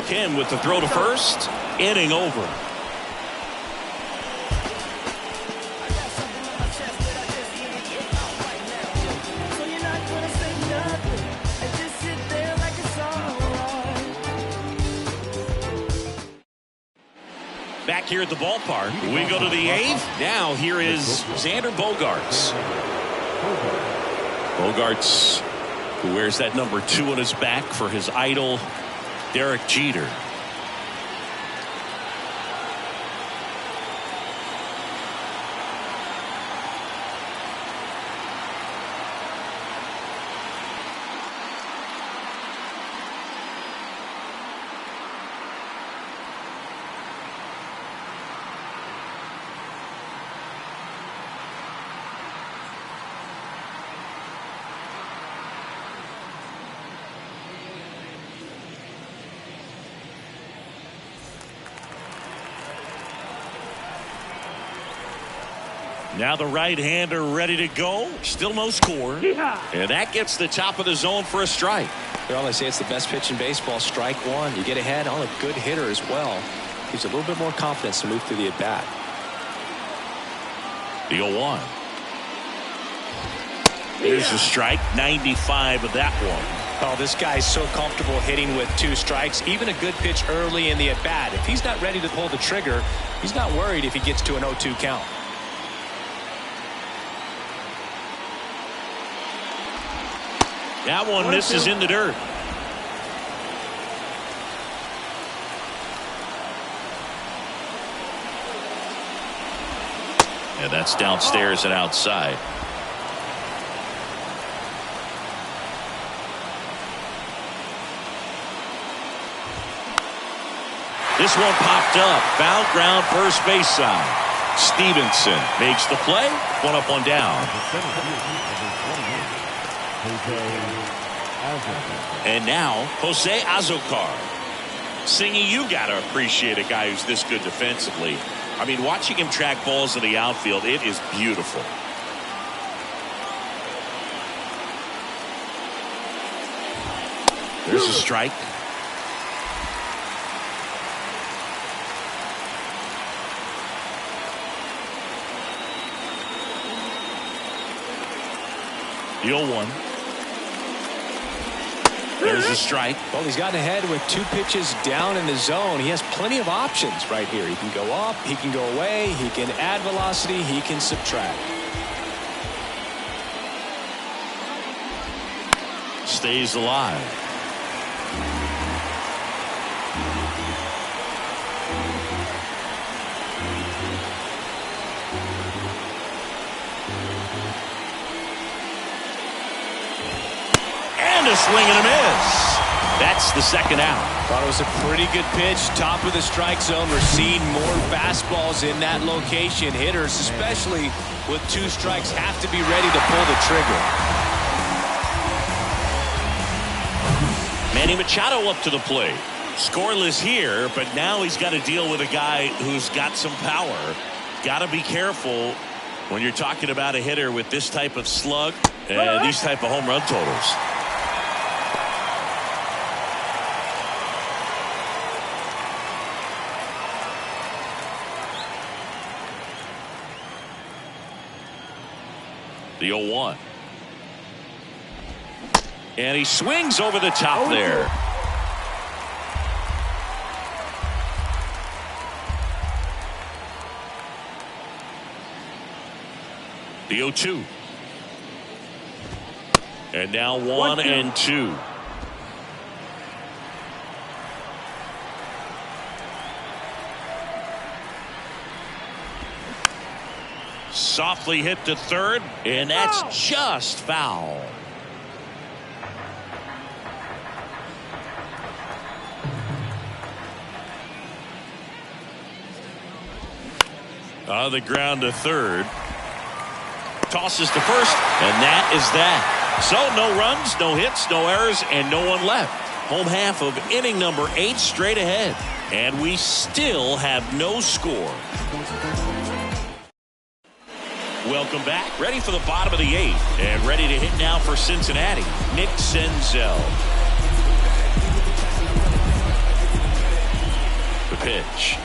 Kim with the throw to first. Inning over. back here at the ballpark. We go to the 8th. Now here is Xander Bogaerts. Bogaerts, who wears that number 2 on his back for his idol, Derek Jeter. Now the right-hander ready to go. Still no score. And that gets the top of the zone for a strike. Well, they say it's the best pitch in baseball. Strike one. You get ahead on a good hitter as well. Gives you a little bit more confidence to move through the at-bat. The 0-1. There's a strike. 95 of that one. Oh, this guy's so comfortable hitting with 2 strikes. Even a good pitch early in the at-bat. If he's not ready to pull the trigger, he's not worried if he gets to an 0-2 count. That one misses in the dirt. And that's downstairs and outside. This one popped up. Foul ground first base side. Stevenson makes the play. 1 up, 1 down. And now Jose Azocar. Singy, you gotta appreciate a guy who's this good defensively. I mean, watching him track balls in the outfield, it is beautiful. There's a strike. The 0-1. There's a strike. Well, he's gotten ahead with 2 pitches down in the zone. He has plenty of options right here. He can go up, he can go away, he can add velocity, he can subtract. Stays alive. And a swing and a miss. That's the second out. Thought it was a pretty good pitch. Top of the strike zone. We're seeing more fastballs in that location. Hitters, especially with 2 strikes, have to be ready to pull the trigger. Manny Machado up to the plate. Scoreless here, but now he's got to deal with a guy who's got some power. Got to be careful when you're talking about a hitter with this type of slug and these type of home run totals. The 0-1. And he swings over the top there. The 0-2. And now 1-2. Softly hit to third, and that's just foul. On the ground to third. Tosses to first, and that is that. So no runs, no hits, no errors, and no one left. Home half of inning number 8 straight ahead. And we still have no score. Welcome back. Ready for the bottom of the 8th. And ready to hit now for Cincinnati. Nick Senzel. The pitch.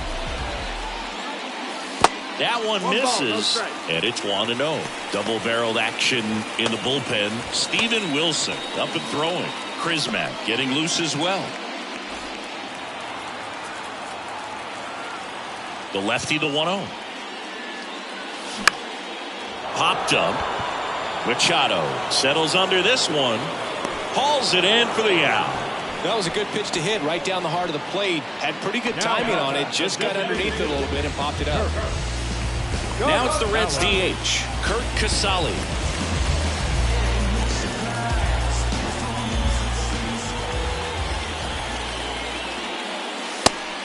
That one misses, and it's 1-0. Double-barreled action in the bullpen. Steven Wilson up and throwing. Krismak getting loose as well. The lefty, the 1-0. Popped up. Machado settles under this one. Hauls it in for the out. That was a good pitch to hit right down the heart of the plate. Had pretty good timing on it. Just got underneath it a little bit and popped it up. Now it's the Reds DH, Kurt Casale.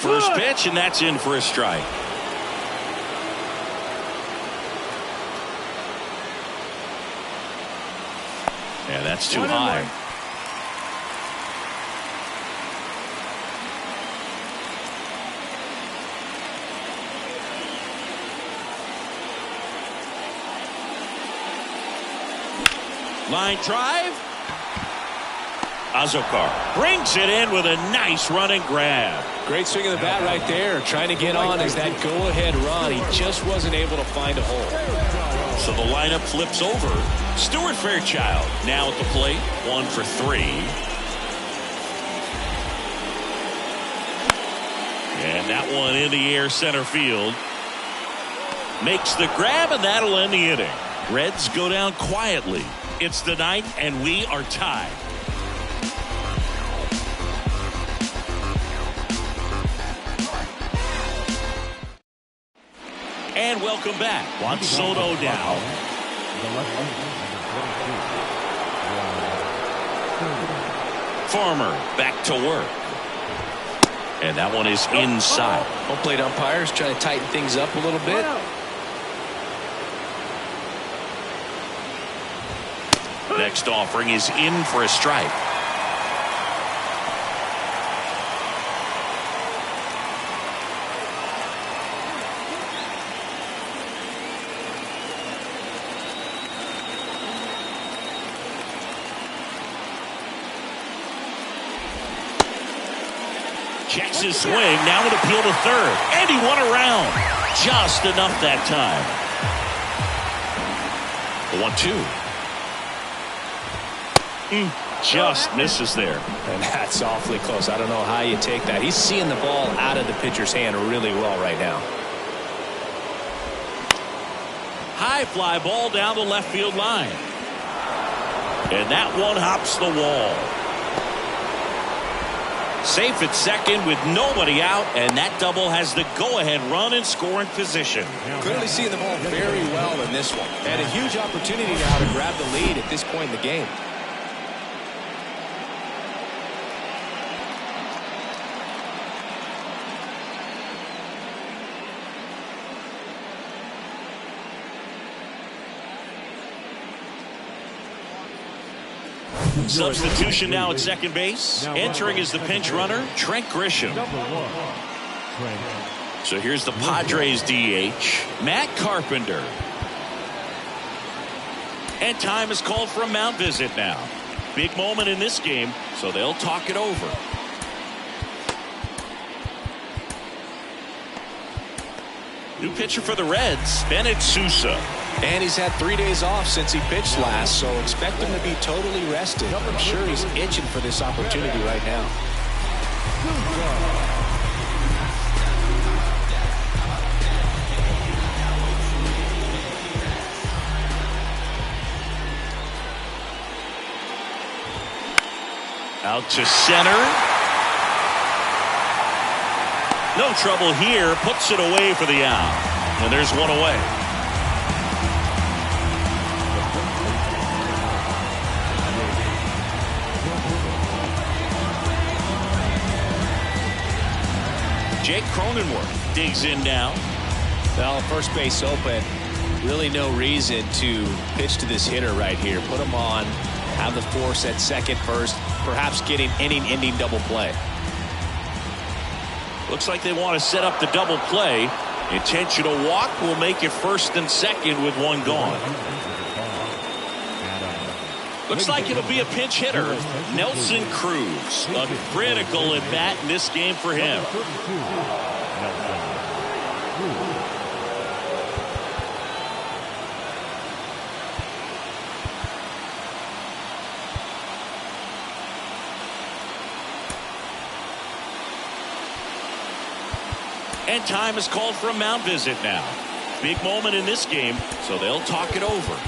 First pitch, and that's in for a strike. Yeah, that's too high. Line drive. Azokar brings it in with a nice running grab. Great swing of the bat right there. Trying to get on as that go-ahead run. He just wasn't able to find a hole. So the lineup flips over. Stuart Fairchild now at the plate. 1 for 3. And that one in the air center field. Makes the grab, and that'll end the inning. Reds go down quietly. It's the 9th, and we are tied. And welcome back. Juan Soto down. Farmer back to work. And that one is inside. Home plate umpires trying to tighten things up a little bit. Next offering is in for a strike. Checks his swing. Now an appeal to third. And he won around. Just enough that time. The 1-2. Just misses there. And that's awfully close. I don't know how you take that. He's seeing the ball out of the pitcher's hand really well right now. High fly ball down the left field line. And that one hops the wall. Safe at second with nobody out, and that double has the go-ahead run in scoring position. Clearly seeing the ball very well in this one. And a huge opportunity now to grab the lead at this point in the game. Substitution now at second base. Entering is the pinch runner, Trent Grisham. So here's the Padres DH, Matt Carpenter. And time is called for a mound visit now. Big moment in this game, so they'll talk it over. New pitcher for the Reds, Bennett Sousa. And he's had 3 days off since he pitched last, so expect him to be totally rested. I'm sure he's itching for this opportunity right now. Out to center. No trouble here. Puts it away for the out. And there's one away. Jake Cronenworth digs in now. Well, first base open. Really no reason to pitch to this hitter right here. Put him on. Have the force at second first. Perhaps getting inning-ending double play. Looks like they want to set up the double play. Intentional walk will make it first and second with one gone. Looks like it'll be a pinch hitter, Nelson Cruz. A critical at bat in this game for him. And time is called for a mound visit now. Big moment in this game, so they'll talk it over.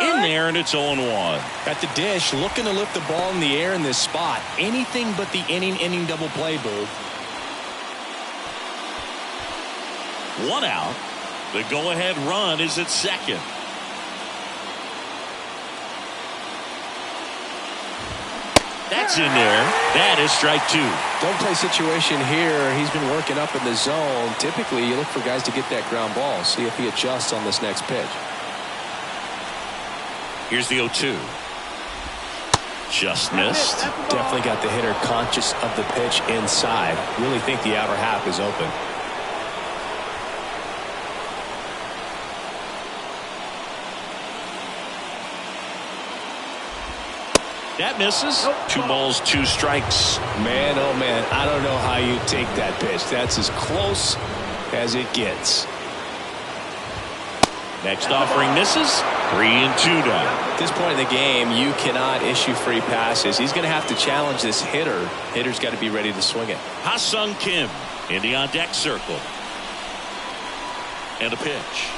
In there, and it's 0-1. At the dish, looking to lift the ball in the air in this spot. Anything but the inning double play, Boo. One out. The go-ahead run is at second. That's in there. That is strike two. Don't play situation here. He's been working up in the zone. Typically, you look for guys to get that ground ball. See if he adjusts on this next pitch. Here's the 0-2. Just missed. Definitely got the hitter conscious of the pitch inside. Really think the outer half is open. That misses. 2 balls, 2 strikes. Man, oh man, I don't know how you take that pitch. That's as close as it gets. Next offering misses. 3-2 now. At this point in the game, you cannot issue free passes. He's going to have to challenge this hitter. Hitter's got to be ready to swing it. Ha-Sung Kim in the on-deck circle. And a pitch.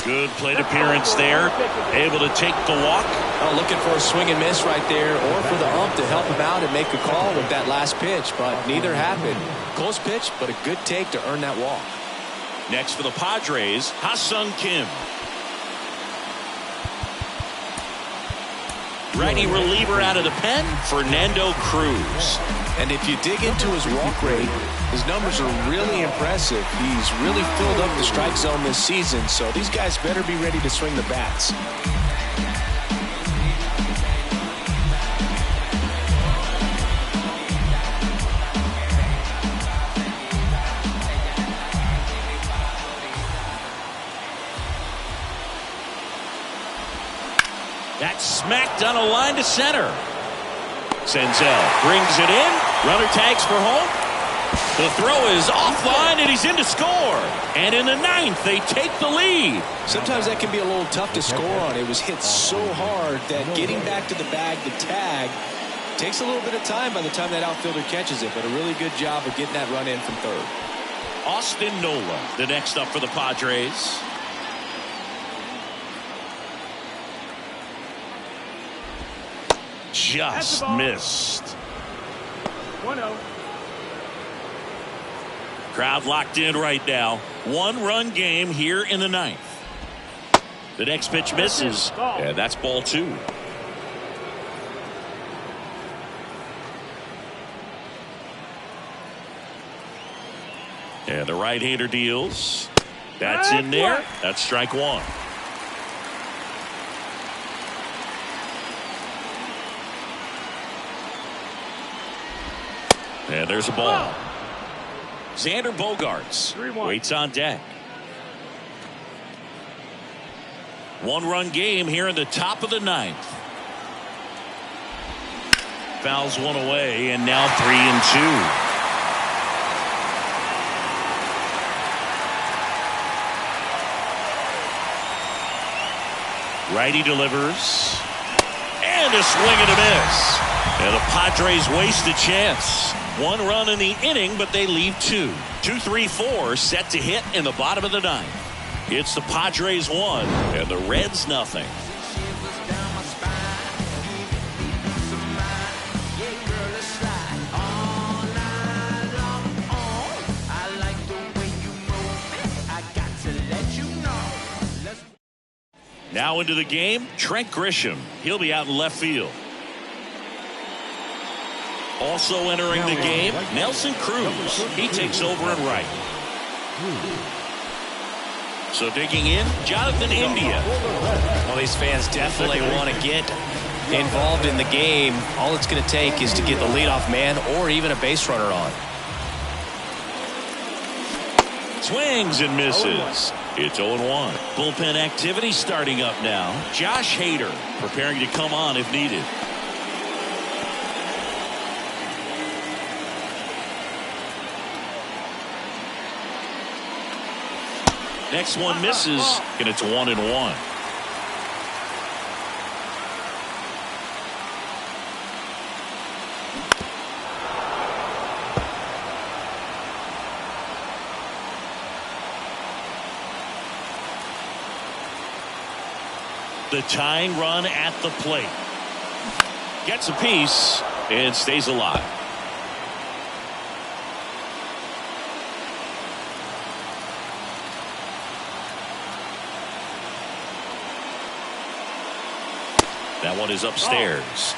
Good plate appearance there. Able to take the walk. Oh, looking for a swing and miss right there, or for the ump to help him out and make a call with that last pitch, but neither happened. Close pitch, but a good take to earn that walk. Next for the Padres, Ha-Sung Kim. Righty reliever out of the pen, Fernando Cruz. And if you dig into his walk rate, his numbers are really impressive. He's really filled up the strike zone this season, so these guys better be ready to swing the bats. That's smacked on a line to center. Senzel brings it in. Runner tags for home. The throw is offline, and he's in to score. And in the 9th, they take the lead. Sometimes that can be a little tough to score on. It was hit so hard that getting back to the bag, the tag, takes a little bit of time by the time that outfielder catches it. But a really good job of getting that run in from third. Austin Nola, the next up for the Padres. Just missed. 1-0. Crowd locked in right now. 1-run game here in the 9th. The next pitch misses. Yeah, that's ball 2. And the right-hander deals. That's in there. That's strike 1. And there's a ball. Xander Bogaerts waits on deck. 1-run game here in the top of the 9th. Fouls one away, and now 3-2. Righty delivers. And a swing and a miss. And the Padres waste a chance. 1 run in the inning, but they leave 2. 2-3-4 set to hit in the bottom of the 9th. It's the Padres 1 and the Reds nothing. Now into the game, Trent Grisham. He'll be out in left field. Also entering the game, Nelson Cruz. He takes over in right. So digging in, Jonathan India. Well, these fans definitely want to get involved in the game. All it's going to take is to get the leadoff man or even a base runner on. Swings and misses. It's 0-1. Bullpen activity starting up now. Josh Hader preparing to come on if needed. Next one misses, and it's 1-1. The tying run at the plate. Gets a piece and stays alive. That one is upstairs.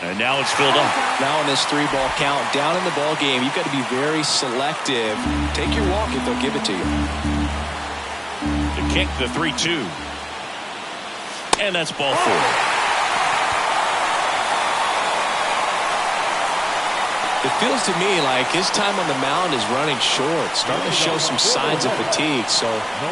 And now it's filled up. Now in this 3-ball count, down in the ball game, you've got to be very selective. Take your walk if they'll give it to you. The kick, the 3-2. And that's ball 4. It feels to me like his time on the mound is running short, starting to show some signs of fatigue. So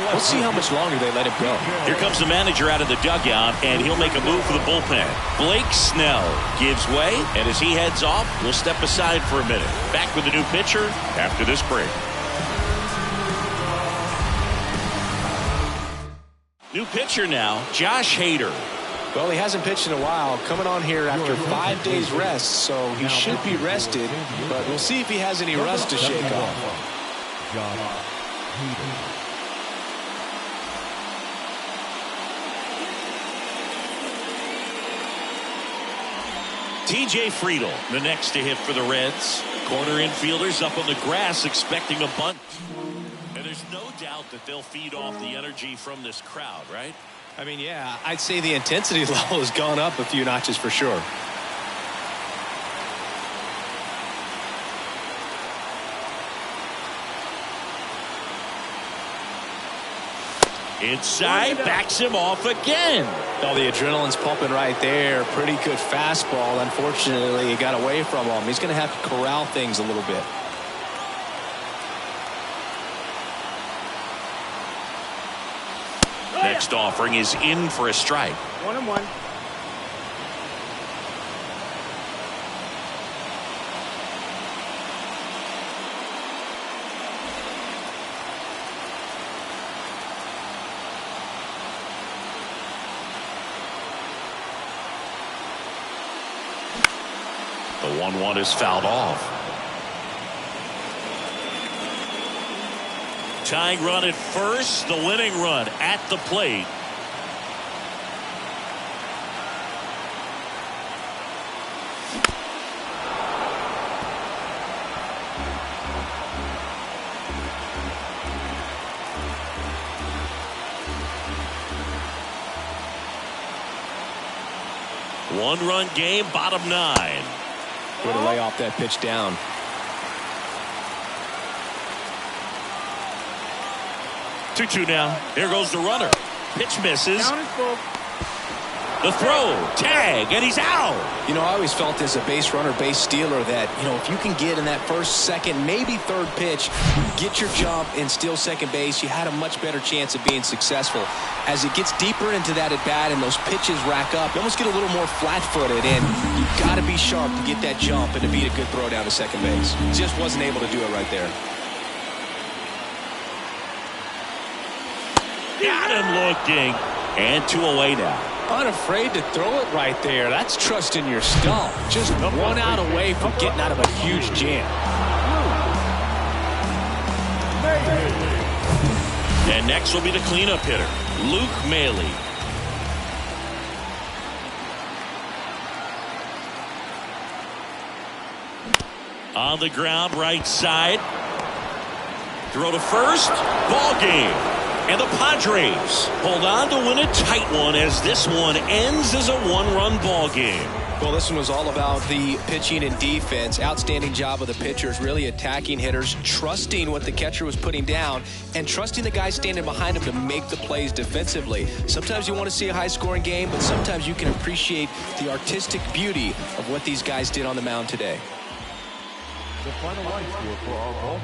we'll see how much longer they let him go. Here comes the manager out of the dugout, and he'll make a move for the bullpen. Blake Snell gives way, and as he heads off, we'll step aside for a minute. Back with the new pitcher after this break. New pitcher now, Josh Hader. Well, he hasn't pitched in a while, coming on here after 5 days rest, so he should be rested, but we'll see if he has any rust to shake off. TJ Friedel, the next to hit for the Reds. Corner infielders up on the grass expecting a bunt. And there's no doubt that they'll feed off the energy from this crowd, right? I mean, yeah, I'd say the intensity level has gone up a few notches for sure. Inside, backs him off again. Oh, the adrenaline's pumping right there. Pretty good fastball. Unfortunately, he got away from him. He's going to have to corral things a little bit. Next offering is in for a strike. 1-1. The 1-1 is fouled off. Tying run at first, the winning run at the plate. One-run game, bottom 9. Going to lay off that pitch down. Two now. Here goes the runner. Pitch misses. Down is full. The throw, tag, and he's out. You know, I always felt as a base runner, base stealer that, you know, if you can get in that first, second, maybe third pitch, get your jump and steal second base, you had a much better chance of being successful. As it gets deeper into that at bat and those pitches rack up, you almost get a little more flat-footed, and you've got to be sharp to get that jump and to beat a good throw down to second base. Just wasn't able to do it right there. Got him looking. And 2 away now. Unafraid to throw it right there. That's trusting your stump. Just 1 out away from getting out of a huge jam. And next will be the cleanup hitter, Luke Maley. On the ground, right side. Throw to first. Ball game. And the Padres hold on to win a tight one as this one ends as a 1-run ball game. Well, this one was all about the pitching and defense. Outstanding job of the pitchers, really attacking hitters, trusting what the catcher was putting down, and trusting the guys standing behind him to make the plays defensively. Sometimes you want to see a high-scoring game, but sometimes you can appreciate the artistic beauty of what these guys did on the mound today. The final line score for our ball